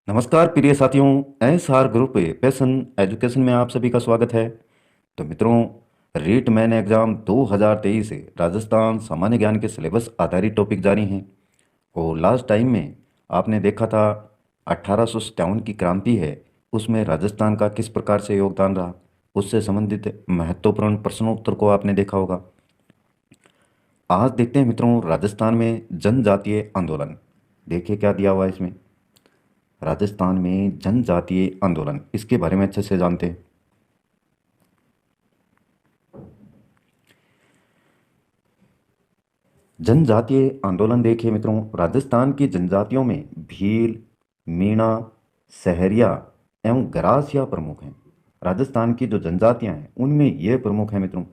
नमस्कार प्रिय साथियों। एसआर ग्रुप पैशन एजुकेशन में आप सभी का स्वागत है। तो मित्रों, रीट मेन एग्ज़ाम 2023 राजस्थान सामान्य ज्ञान के सिलेबस आधारित टॉपिक जारी हैं। और लास्ट टाइम में आपने देखा था 1857 की क्रांति है, उसमें राजस्थान का किस प्रकार से योगदान रहा, उससे संबंधित महत्वपूर्ण प्रश्नोत्तर को आपने देखा होगा। आज देखते हैं मित्रों, राजस्थान में जनजातीय आंदोलन। देखिए क्या दिया हुआ है इसमें। राजस्थान में जनजातीय आंदोलन, इसके बारे में अच्छे से जानते हैं। जनजातीय आंदोलन देखिए मित्रों, राजस्थान की जनजातियों में भील, मीणा, सहरिया एवं गरासिया प्रमुख हैं। राजस्थान की जो जनजातियां हैं उनमें ये प्रमुख हैं मित्रों।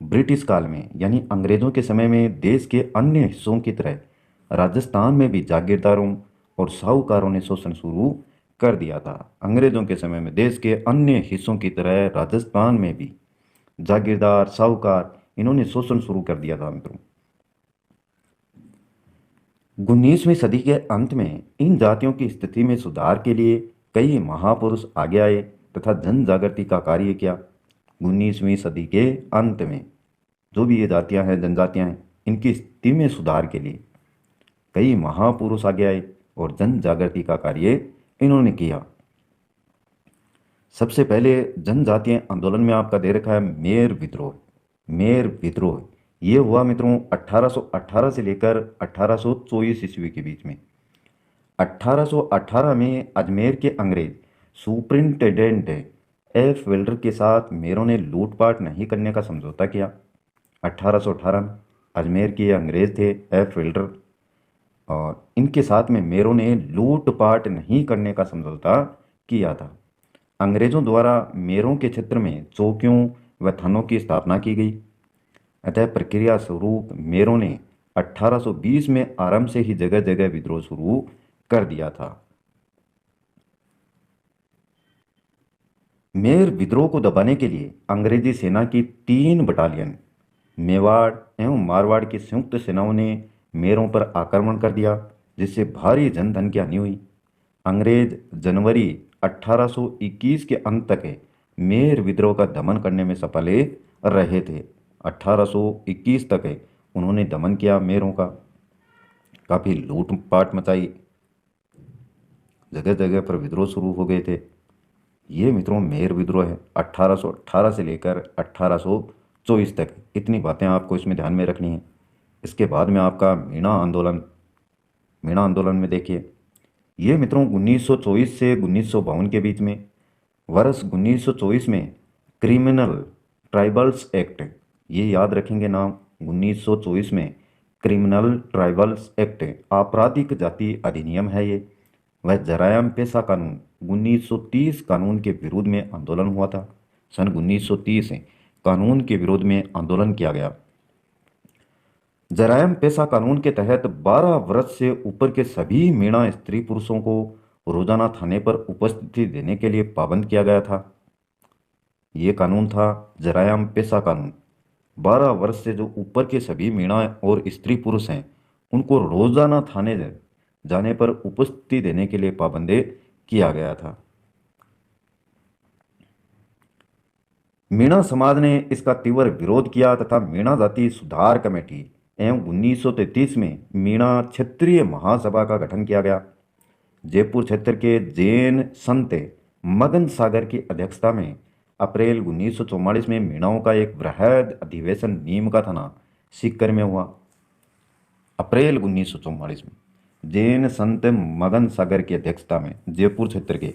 ब्रिटिश काल में यानी अंग्रेजों के समय में देश के अन्य हिस्सों की तरह राजस्थान में भी जागीरदारों और साहूकारों ने शोषण शुरू कर दिया था। अंग्रेजों के समय में देश के अन्य हिस्सों की तरह राजस्थान में भी जागीरदार, साहूकार, इन्होंने शोषण शुरू कर दिया था मित्रों। 19वीं सदी के अंत में इन जातियों की स्थिति में सुधार के लिए कई महापुरुष आगे आए तथा जन जागृति का कार्य किया। 19वीं सदी के अंत में जो भी ये जातियां हैं, जनजातियां हैं, इनकी स्थिति में सुधार के लिए कई महापुरुष आगे आए और जन जागृति का कार्य इन्होंने किया। सबसे पहले जनजातीय आंदोलन में आपका दे रखा है मेर विद्रोह। मेर विद्रोह ये हुआ मित्रों 1818 से लेकर 1824 ईस्वी के बीच में। 1818 में अजमेर के अंग्रेज सुप्रिंटेंडेंट एफ वेल्डर के साथ मेरों ने लूटपाट नहीं करने का समझौता किया। 1818 में अजमेर के अंग्रेज थे एफ वेल्डर, और इनके साथ में मेरों ने लूटपाट नहीं करने का समझौता किया था। अंग्रेजों द्वारा मेरों के क्षेत्र में चौकियों व थानों की स्थापना की गई। अतः प्रक्रिया स्वरूप मेरों ने 1820 में आरंभ से ही जगह जगह विद्रोह शुरू कर दिया था। मेर विद्रोह को दबाने के लिए अंग्रेजी सेना की 3 बटालियन मेवाड़ एवं मारवाड़ की संयुक्त सेनाओं ने मेरों पर आक्रमण कर दिया, जिससे भारी जनधन की हानि हुई। अंग्रेज जनवरी 1821 के अंत तक मेर विद्रोह का दमन करने में सफल रहे थे। 1821 तक उन्होंने दमन किया मेरों का, काफ़ी लूटपाट मचाई, जगह जगह पर विद्रोह शुरू हो गए थे। ये मित्रों मेर विद्रोह है 1818 से लेकर 1824 तक। इतनी बातें आपको इसमें ध्यान में रखनी है। इसके बाद में आपका मीणा आंदोलन। मीणा आंदोलन में देखिए, ये मित्रों 1924 से 1952 के बीच में, वर्ष 1924 में क्रिमिनल ट्राइबल्स एक्ट, ये याद रखेंगे नाम, 1924 में क्रिमिनल ट्राइबल्स एक्ट आपराधिक जाति अधिनियम है ये। वह जरायम पेशा कानून 1930 कानून के विरोध में आंदोलन हुआ था। सन 1930 कानून के विरोध में आंदोलन किया गया। जरायम पेशा कानून के तहत 12 वर्ष से ऊपर के सभी मीणा स्त्री पुरुषों को रोजाना थाने पर उपस्थिति देने के लिए पाबंद किया गया था। ये कानून था जरायम पेशा कानून। 12 वर्ष से जो ऊपर के सभी मीणा और स्त्री पुरुष हैं उनको रोजाना थाने जाने पर उपस्थिति देने के लिए पाबंद किया गया था। मीणा समाज ने इसका तीव्र विरोध किया तथा मीणा जाति सुधार कमेटी एवं 1933 में मीणा क्षेत्रीय महासभा का गठन किया गया। जयपुर क्षेत्र के जैन संत मगन सागर की अध्यक्षता में अप्रैल 1944 में मीणाओं का एक वृहद अधिवेशन नीम का थाना सीकर में हुआ। अप्रैल 1944 में जैन संत मगन सागर की अध्यक्षता में जयपुर क्षेत्र के,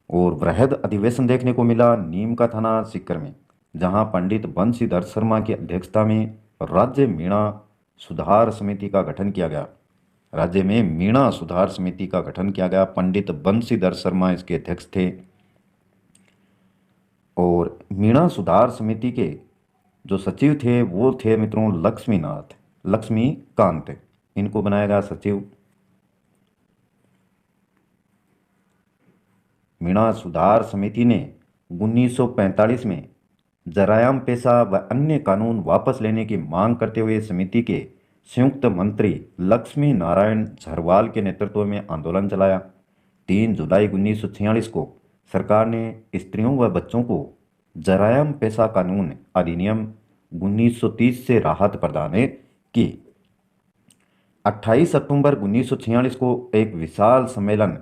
और वृहद अधिवेशन देखने को मिला नीम का थाना सीकर में, जहां पंडित बंशीधर शर्मा की अध्यक्षता में राज्य मीणा सुधार समिति का गठन किया गया। राज्य में मीणा सुधार समिति का गठन किया गया। पंडित बंशीधर शर्मा इसके अध्यक्ष थे। और मीणा सुधार समिति के जो सचिव थे वो थे मित्रों लक्ष्मीकांत, इनको बनाया गया सचिव। मीणा सुधार समिति ने 1945 में जरायम पेशा व अन्य कानून वापस लेने की मांग करते हुए समिति के संयुक्त मंत्री लक्ष्मी नारायण झरवाल के नेतृत्व में आंदोलन चलाया। 3 जुलाई 1946 को सरकार ने स्त्रियों व बच्चों को जरायम पेशा कानून अधिनियम 1930 से राहत प्रदान की। 28 अक्टूबर 1946 को एक विशाल सम्मेलन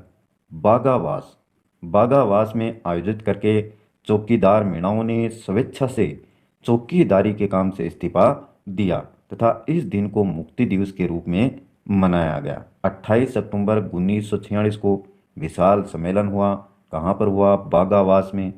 बागावास में आयोजित करके चौकीदार मीणाओं ने स्वेच्छा से चौकीदारी के काम से इस्तीफा दिया तथा इस दिन को मुक्ति दिवस के रूप में मनाया गया। 28 अक्टूबर 1946 को विशाल सम्मेलन हुआ। कहाँ पर हुआ? बागावास में।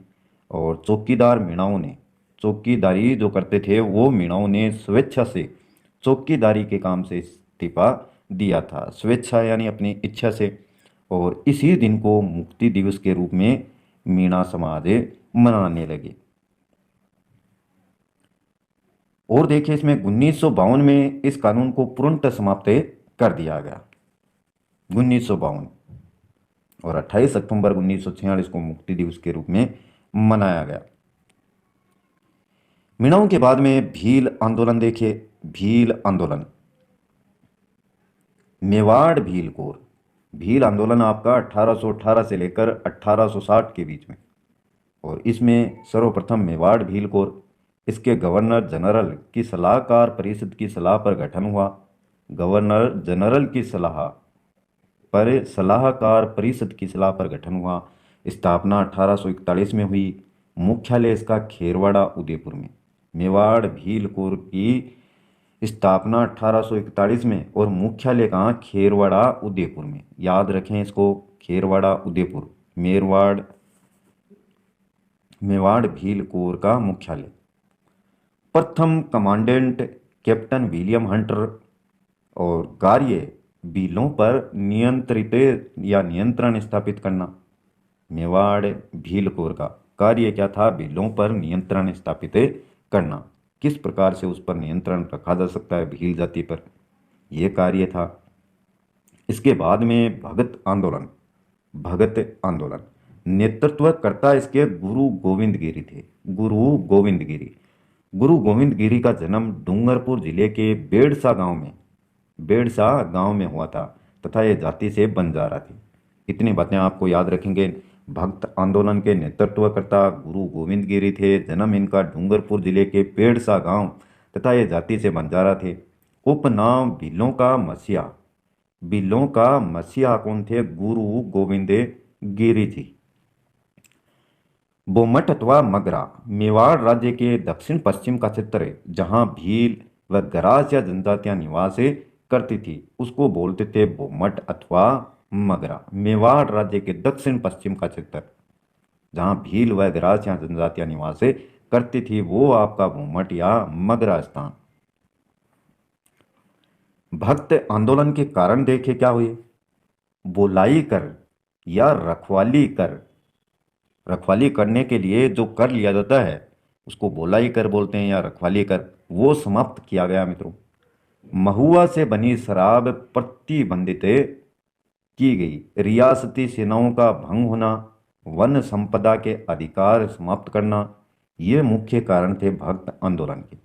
और चौकीदार मीणाओं ने, चौकीदारी जो करते थे वो मीणाओं ने स्वेच्छा से चौकीदारी के काम से इस्तीफा दिया था। स्वेच्छा यानी अपनी इच्छा से। और इसी दिन को मुक्ति दिवस के रूप में मीणा समाज मनाने लगे। और देखिए इसमें 1952 में इस कानून को पूर्णतः समाप्त कर दिया गया। 1952 और 28 अक्टूबर 1946 को मुक्ति दिवस के रूप में मनाया गया। मीणाओं के बाद में भील आंदोलन देखिए। भील आंदोलन, मेवाड़ भील कोर। भील आंदोलन आपका 1818 से लेकर 1860 के बीच में। और इसमें सर्वप्रथम मेवाड़ भील कोर, इसके गवर्नर जनरल की सलाहकार परिषद की सलाह पर गठन हुआ। गवर्नर जनरल की सलाहकार परिषद की सलाह पर गठन हुआ। स्थापना 1841 में हुई। मुख्यालय इसका खेरवाड़ा उदयपुर में। मेवाड़ भील कोर की स्थापना 1841 में और मुख्यालय कहाँ? खेरवाड़ा उदयपुर में। याद रखें इसको, खेरवाड़ा उदयपुर मेवाड़ भील कोर का मुख्यालय। प्रथम कमांडेंट कैप्टन विलियम हंटर और कार्य भीलों पर नियंत्रण स्थापित करना। मेवाड़ भील कोर का कार्य क्या था? भीलों पर नियंत्रण स्थापित करना। किस प्रकार से उस पर नियंत्रण रखा जा सकता है भील जाति पर, यह कार्य था। इसके बाद में भगत आंदोलन नेतृत्वकर्ता इसके गुरु गोविंद गिरी थे। गुरु गोविंद गिरी का जन्म डूंगरपुर जिले के बेड़सा गांव में हुआ था तथा ये जाति से बंजारा थी। इतनी बातें आपको याद रखेंगे। भक्त आंदोलन के नेतृत्वकर्ता गुरु गोविंद गिरी थे। जन्म इनका डूंगरपुर जिले के बेड़सा गांव तथा ये जाति से बंजारा थे। उपनाम भीलों का मसीहा कौन थे? गुरु गोविंद गिरी जी। बोमट अथवा मगरा मेवाड़ राज्य के दक्षिण पश्चिम का क्षेत्र है जहां भील व गरासिया जनजातियां निवास करती थी, उसको बोलते थे बोमट अथवा मगरा। मेवाड़ राज्य के दक्षिण पश्चिम का क्षेत्र जहां भील व गरासिया जनजातियां निवास करती थी वो आपका बोमट या मगरा स्थान। भक्त आंदोलन के कारण देखे क्या हुए? बोलाई कर या रखवाली कर। रखवाली करने के लिए जो कर लिया जाता है उसको बोलाई कर बोलते हैं या रखवाली कर, वो समाप्त किया गया मित्रों। महुआ से बनी शराब प्रतिबंधित की गई। रियासती सेनाओं का भंग होना, वन संपदा के अधिकार समाप्त करना, ये मुख्य कारण थे भक्त आंदोलन के।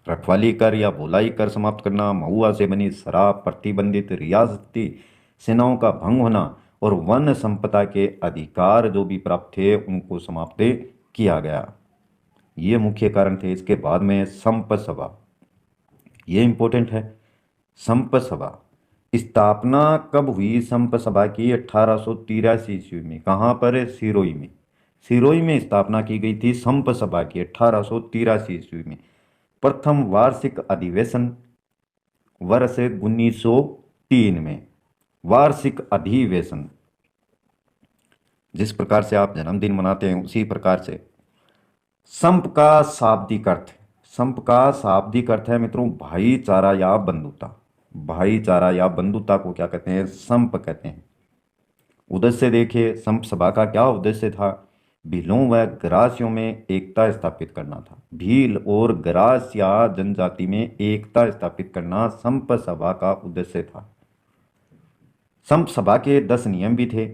रखवाली कर या बोलाई कर समाप्त करना, महुआ से बनी शराब प्रतिबंधित, रियासती सेनाओं का भंग होना और वन संपदा के अधिकार जो भी प्राप्त थे उनको समाप्त किया गया, ये मुख्य कारण थे। इसके बाद में संप सभा, ये इंपॉर्टेंट है। संप सभा स्थापना कब हुई? संप सभा की 1883 ईस्वी में। कहाँ पर? सिरोही में। सिरोही में स्थापना की गई थी संप सभा की 1883 ईस्वी में। प्रथम वार्षिक अधिवेशन वर्ष 1903 में। वार्षिक अधिवेशन, जिस प्रकार से आप जन्मदिन मनाते हैं उसी प्रकार से। संप का शाब्दिक अर्थ, संप का शाब्दिक अर्थ है मित्रों भाईचारा या बंधुता। भाईचारा या बंधुता को क्या कहते हैं? संप कहते हैं। उद्देश्य देखिए, संप सभा का क्या उद्देश्य था? भीलों व गरासियों में एकता स्थापित करना था। भील और गरासिया जनजाति में एकता स्थापित करना संप सभा का उद्देश्य था। संप सभा के 10 नियम भी थे।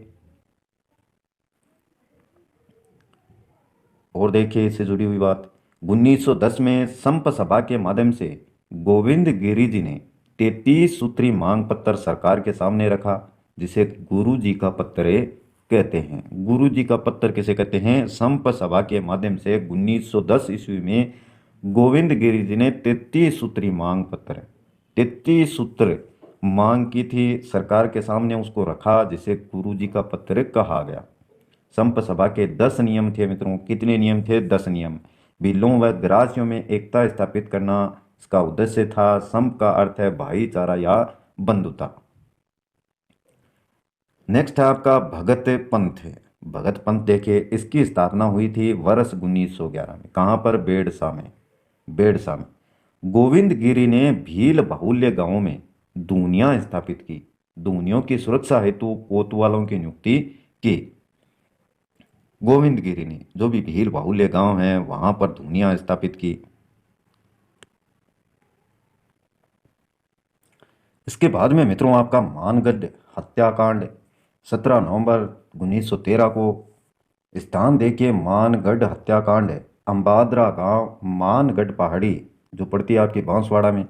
और देखिए इससे जुड़ी हुई बात, 1910 में संप सभा के माध्यम से गोविंद गिरी जी ने 33 सूत्री मांग पत्र सरकार के सामने रखा, जिसे गुरु जी का पत्र कहते हैं। गुरु जी का पत्र किसे कहते हैं? संप सभा के माध्यम से 1910 ईस्वी में गोविंद गिरी जी ने 33 सूत्री मांग पत्र, 33 सूत्र मांग की थी, सरकार के सामने उसको रखा, जिसे गुरु जी का पत्र कहा गया। संप सभा के 10 नियम थे मित्रों। कितने नियम थे? 10 नियम। भीलों व ग्रासियों में एकता स्थापित करना इसका उद्देश्य था। संप का अर्थ है भाईचारा या बंधुता। नेक्स्ट है आपका भगत पंथ। भगत पंथ देखिए, इसकी स्थापना हुई थी वर्ष 1911 में। कहाँ पर? बेड़सा में। बेड़सा में गोविंद गिरी ने भील बाहुल्य गांवों में दूनियां स्थापित की। दूनियों की सुरक्षा हेतु कोतवालों की नियुक्ति की। गोविंद गिरी ने जो भी भील बाहुल्य गांव हैं वहां पर दूनियां स्थापित की। इसके बाद में मित्रों आपका मानगढ़ हत्याकांड 17 नवंबर 1913 को। स्थान देखिए, मानगढ़ हत्याकांड है अम्बाद्रा गांव, मानगढ़ पहाड़ी जो पड़ती है आपकी बांसवाड़ा में,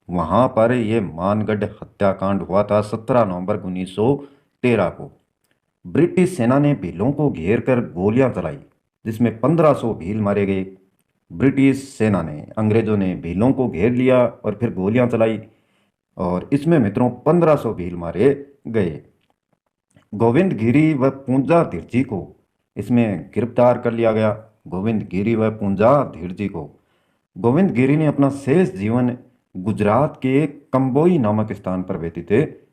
वहां पर ये मानगढ़ हत्याकांड हुआ था 17 नवंबर 1913 को। ब्रिटिश सेना ने भीलों को घेर कर गोलियां चलाई, जिसमें 1500 भील मारे गए। ब्रिटिश सेना ने, अंग्रेजों ने भीलों को घेर लिया और फिर गोलियां चलाई, और इसमें मित्रों 1500 भील मारे गए। गोविंद गिरी व पूंजा धीरजी को इसमें गिरफ्तार कर लिया गया। गोविंद गिरी व पूंजा धीरजी को। गोविंद गिरी ने अपना शेष जीवन गुजरात के कंबोई नामक स्थान पर व्यतीत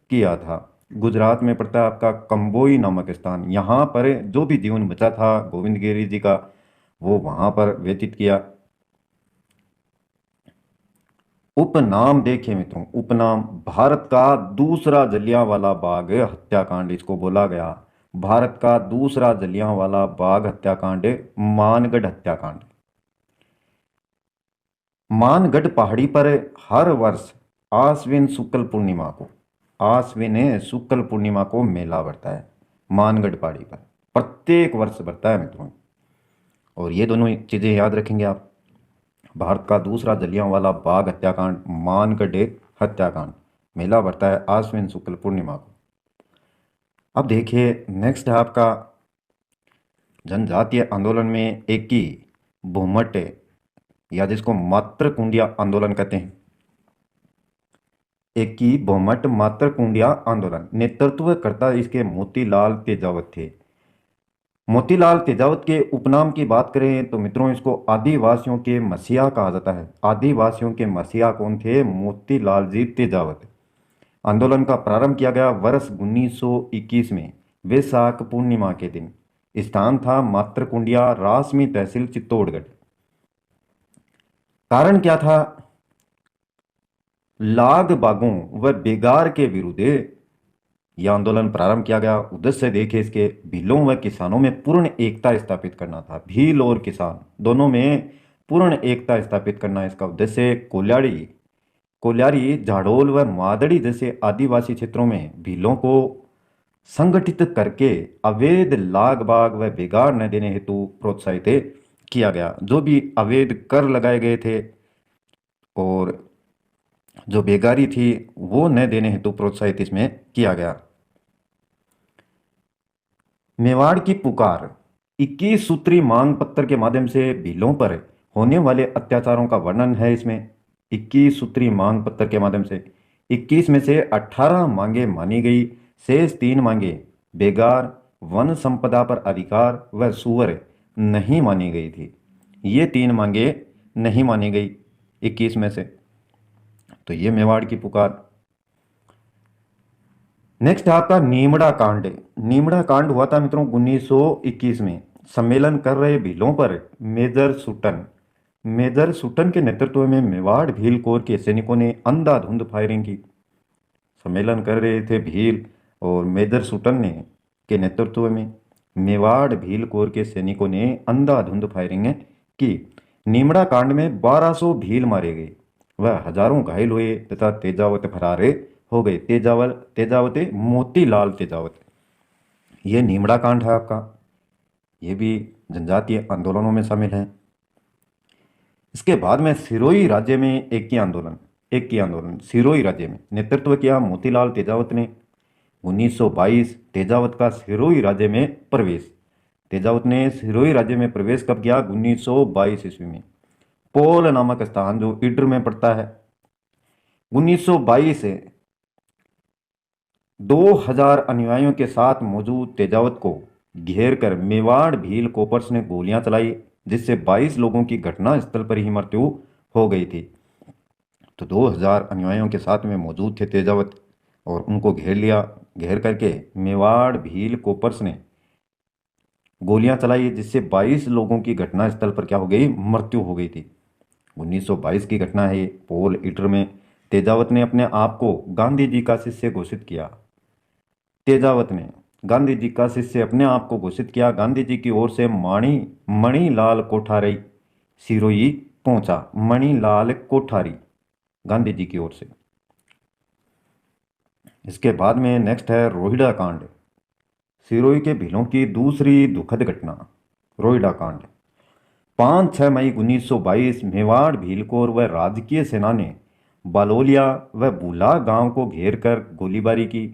किया था। गुजरात में पड़ता है आपका कंबोई नामक स्थान। यहाँ पर जो भी जीवन बचा था गोविंद गिरी जी का, वो वहाँ पर व्यतीत किया। उपनाम देखिए मित्रों, उपनाम भारत का दूसरा जलियांवाला बाग हत्याकांड इसको बोला गया। भारत का दूसरा जलियांवाला बाग हत्याकांड मानगढ़ हत्याकांड। मानगढ़ पहाड़ी पर हर वर्ष आश्विन शुक्ल पूर्णिमा को, आश्विन शुक्ल पूर्णिमा को मेला बढ़ता है। मानगढ़ पहाड़ी पर प्रत्येक वर्ष बढ़ता है मित्रों। और ये दोनों चीज़ें याद रखेंगे आप। भारत का दूसरा जलियांवाला बाग हत्याकांड, मानगढ़ हत्याकांड, मेला बढ़ता है आश्विन शुक्ल पूर्णिमा को। अब देखिए नेक्स्ट है आपका जनजातीय आंदोलन में एक ही बहुमत, या जिसको मात्र कुंडिया आंदोलन कहते हैं। एक ही बहुमत मात्र कुंडिया आंदोलन, नेतृत्व करता इसके मोतीलाल तेजावत थे। मोतीलाल तेजावत के उपनाम की बात करें तो मित्रों इसको आदिवासियों के मसीहा कहा जाता है। आदिवासियों के मसीहा कौन थे? मोतीलाल जी तेजावत। आंदोलन का प्रारंभ किया गया वर्ष 1921 में वैशाख पूर्णिमा के दिन। स्थान था मात्रकुंडिया, रासमी तहसील चित्तौड़गढ़। कारण क्या था? लाग बागों व बेगार के विरुद्ध यह आंदोलन प्रारंभ किया गया। उद्देश्य देखिए इसके, भीलों व किसानों में पूर्ण एकता स्थापित करना था। भील और किसान दोनों में पूर्ण एकता स्थापित करना इसका उद्देश्य। कोल्यारी, झाड़ोल व मादड़ी जैसे आदिवासी क्षेत्रों में भीलों को संगठित करके अवैध लाग बाग व बेगार न देने हेतु प्रोत्साहित किया गया। जो भी अवैध कर लगाए गए थे और जो बेगारी थी वो न देने हेतु प्रोत्साहित इसमें किया गया। मेवाड़ की पुकार 21 सूत्री मांग पत्र के माध्यम से भीलों पर होने वाले अत्याचारों का वर्णन है इसमें। 21 सूत्री मांग पत्र के माध्यम से 21 में से 18 मांगे मानी गई, शेष 3 मांगे बेगार, वन संपदा पर अधिकार व सुअर नहीं मानी गई थी। ये 3 मांगे नहीं मानी गई 21 में से। तो ये मेवाड़ की पुकार। नेक्स्ट आपका नीमड़ा कांड। नीमड़ा कांड हुआ था मित्रों 1921 में। सम्मेलन कर रहे भीलों पर मेजर सुटन के नेतृत्व में मेवाड़ भील कोर के सैनिकों ने अंधाधुंध फायरिंग की। सम्मेलन कर रहे थे भील और मेजर सुटन ने के नेतृत्व में मेवाड़ भील कोर के सैनिकों ने अंधाधुंध फायरिंग की। नीमड़ा कांड में 1200 भील मारे गए, वह हजारों घायल हुए तथा तेजावत फरार हो गए। तेजावत मोतीलाल तेजावत। ये नीमड़ा कांड है आपका। ये भी जनजातीय आंदोलनों में शामिल है। इसके बाद में सिरोही राज्य में एक की आंदोलन सिरोही राज्य में नेतृत्व किया मोतीलाल तेजावत ने। 1922 तेजावत का सिरोही राज्य में प्रवेश। तेजावत ने सिरोही राज्य में प्रवेश कब किया? 1922 ईस्वी में। पोल नामक स्थान जो इडर में पड़ता है। 1922 से 2000 अनुयायियों के साथ मौजूद तेजावत को घेर कर मेवाड़ भील कोपर्स ने गोलियां चलाई, जिससे 22 लोगों की घटनास्थल पर ही मृत्यु हो गई थी। तो 2000 अनुयायियों के साथ में मौजूद थे तेजावत और उनको घेर लिया। घेर करके मेवाड़ भील कोपर्स ने गोलियां चलाई, जिससे 22 लोगों की घटनास्थल पर क्या हो गई? मृत्यु हो गई थी। 1922 की घटना है ये। पोल इटर में तेजावत ने अपने आप को गांधी जी का शिष्य घोषित किया। तेजावत ने गांधी जी का शिष्य अपने आप को घोषित किया। गांधी जी की ओर से मणिलाल कोठारी सिरोही पहुंचा। मणिलाल कोठारी गांधी जी की ओर से। इसके बाद में नेक्स्ट है रोहिड़ा कांड। सिरोही के भीलों की दूसरी दुखद घटना, रोहिड़ा कांड। 5-6 मई 1922 मेवाड़ भीलकोर व राजकीय सेना ने बालोलिया व बुला गांव को घेर कर गोलीबारी की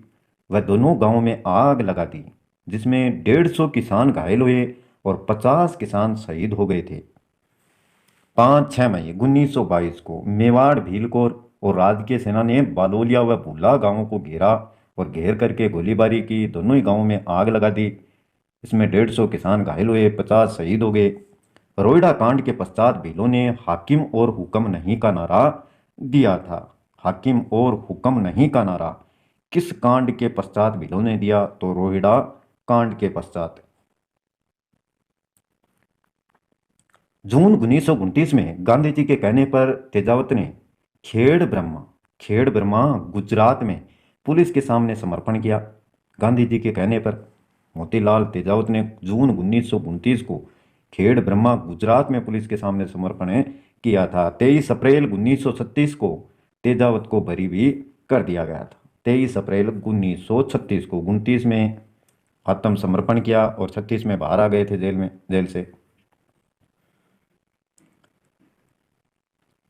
व दोनों गांवों में आग लगा दी, जिसमें 150 किसान घायल हुए और 50 किसान शहीद हो गए थे। 5-6 मई 1922 को मेवाड़ भीलकोर और राजकीय सेना ने बालोलिया व बुला गांवों को घेरा और घेर करके गोलीबारी की। दोनों ही गांवों में आग लगा दी। इसमें 150 किसान घायल हुए, 50 शहीद हो गए। रोहिड़ा कांड के पश्चात भीलों ने हाकिम और हुक्म नहीं का नारा दिया था। हाकिम और हुक्म नहीं का नारा किस कांड के पश्चात भीलों ने दिया? तो रोहिड़ा कांड के पश्चात। जून 1929 में गांधी जी के कहने पर तेजावत ने खेड़ ब्रह्मा गुजरात में पुलिस के सामने समर्पण किया। गांधी जी के कहने पर मोतीलाल तेजावत ने जून 1929 को खेड़ ब्रह्मा गुजरात में पुलिस के सामने समर्पण किया था। 23 अप्रैल 1936 को तेजावत को बरी भी कर दिया गया था। 23 अप्रैल 1936 को 29 में आत्मसमर्पण किया और 36 में बाहर आ गए थे जेल से।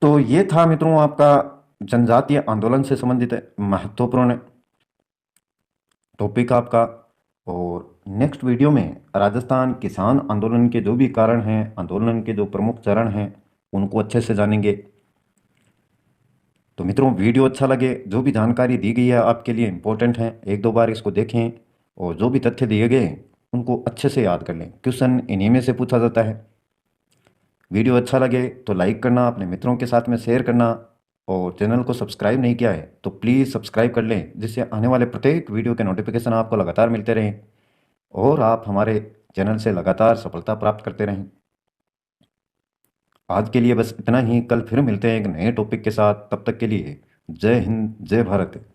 तो ये था मित्रों आपका जनजातीय आंदोलन से संबंधित महत्वपूर्ण टॉपिक आपका। और नेक्स्ट वीडियो में राजस्थान किसान आंदोलन के जो भी कारण हैं, आंदोलन के जो प्रमुख चरण हैं, उनको अच्छे से जानेंगे। तो मित्रों वीडियो अच्छा लगे, जो भी जानकारी दी गई है आपके लिए इम्पोर्टेंट है, 1-2 बार इसको देखें और जो भी तथ्य दिए गए उनको अच्छे से याद कर लें। क्वेश्चन इन्हीं में से पूछा जाता है। वीडियो अच्छा लगे तो लाइक करना, अपने मित्रों के साथ में शेयर करना और चैनल को सब्सक्राइब नहीं किया है तो प्लीज़ सब्सक्राइब कर लें, जिससे आने वाले प्रत्येक वीडियो के नोटिफिकेशन आपको लगातार मिलते रहें और आप हमारे चैनल से लगातार सफलता प्राप्त करते रहें। आज के लिए बस इतना ही। कल फिर मिलते हैं एक नए टॉपिक के साथ। तब तक के लिए जय हिंद, जय भारत।